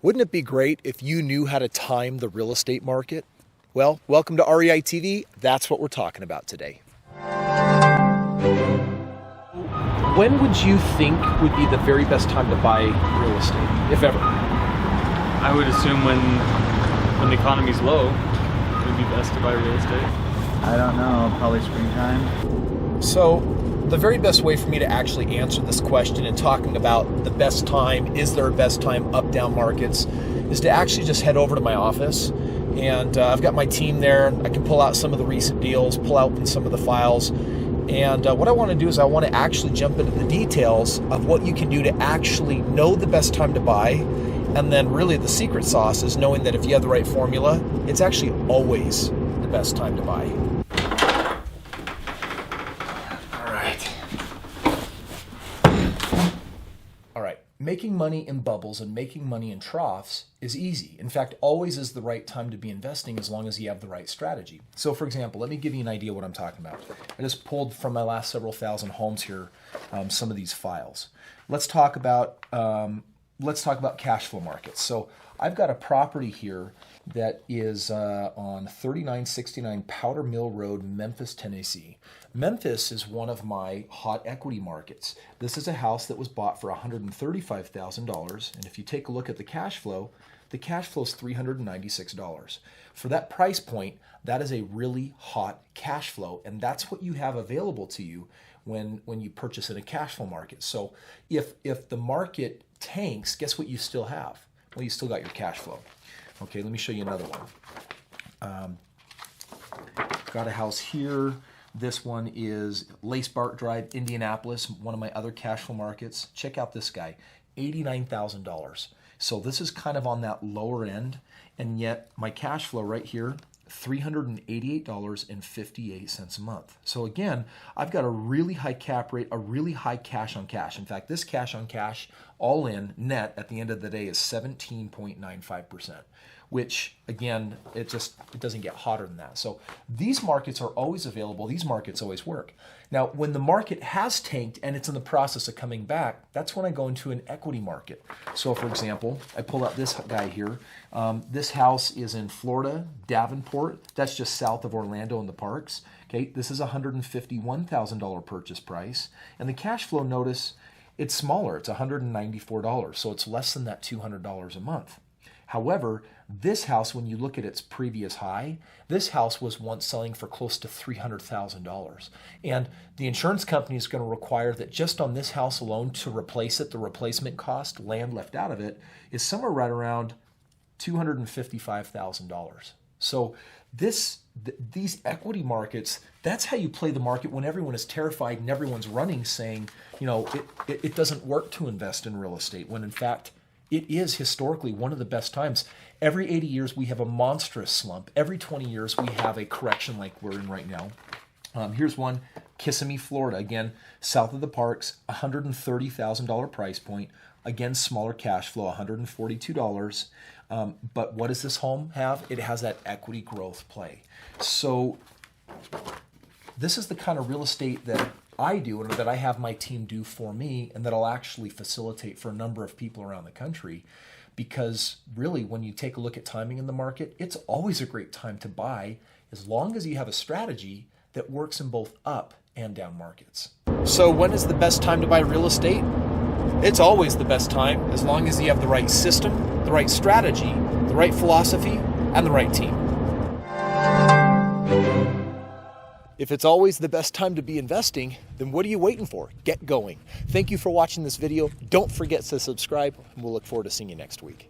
Wouldn't it be great if you knew how to time the real estate market? Well, welcome to REI TV. That's what we're talking about today. When would you think would be the very best time to buy real estate, if ever? I would assume when the economy's low, it would be best to buy real estate. I don't know, probably springtime. So the very best way for me to actually answer this question and talking about the best time, is there a best time, up, down markets, is to actually just head over to my office. And I've got my team there. I can pull out some of the recent deals, pull out some of the files. And what I want to do is I want to actually jump into the details of what you can do to actually know the best time to buy. And then really the secret sauce is knowing that if you have the right formula, it's actually always the best time to buy. All right. Making money in bubbles and making money in troughs is easy. In fact, always is the right time to be investing as long as you have the right strategy. So for example, let me give you an idea what I'm talking about. I just pulled from my last several thousand homes here some of these files. Let's talk about cash flow markets. So I've got a property here that is on 3969 Powder Mill Road, Memphis, Tennessee. Memphis is one of my hot equity markets. This is a house that was bought for $135,000. And if you take a look at the cash flow is $396. For that price point, that is a really hot cash flow. And that's what you have available to you when you purchase in a cash flow market. So if the market tanks, guess what you still have? Well, you still got your cash flow. Okay, let me show you another one. Got a house here. This one is Lace Bark Drive, Indianapolis, one of my other cash flow markets. Check out this guy, $89,000. So this is kind of on that lower end, and yet my cash flow right here, $388.58 a month. So again, I've got a really high cap rate, a really high cash on cash. In fact, this cash on cash all in net at the end of the day is 17.95%, which again, it doesn't get hotter than that. So these markets are always available. These markets always work. Now, when the market has tanked and it's in the process of coming back, that's when I go into an equity market. So for example, I pull out this guy here. This house is in Florida, Davenport. That's just south of Orlando in the parks. Okay, this is a $151,000 purchase price. And the cash flow, notice, it's smaller. It's $194. So it's less than that $200 a month. However, this house, when you look at its previous high, this house was once selling for close to $300,000. And the insurance company is going to require that just on this house alone to replace it, the replacement cost, land left out of it, is somewhere right around $255,000. So these equity markets, that's how you play the market when everyone is terrified and everyone's running saying, you know, it doesn't work to invest in real estate, when in fact, it is historically one of the best times. Every 80 years, we have a monstrous slump. Every 20 years, we have a correction like we're in right now. Here's one, Kissimmee, Florida. Again, south of the parks, $130,000 price point. Again, smaller cash flow, $142. But what does this home have? It has that equity growth play. So this is the kind of real estate that I do and that I have my team do for me, and that I'll actually facilitate for a number of people around the country. Because really, when you take a look at timing in the market, it's always a great time to buy as long as you have a strategy that works in both up and down markets. So when is the best time to buy real estate? It's always the best time as long as you have the right system, the right strategy, the right philosophy, and the right team. If it's always the best time to be investing, then what are you waiting for? Get going. Thank you for watching this video. Don't forget to subscribe, and we'll look forward to seeing you next week.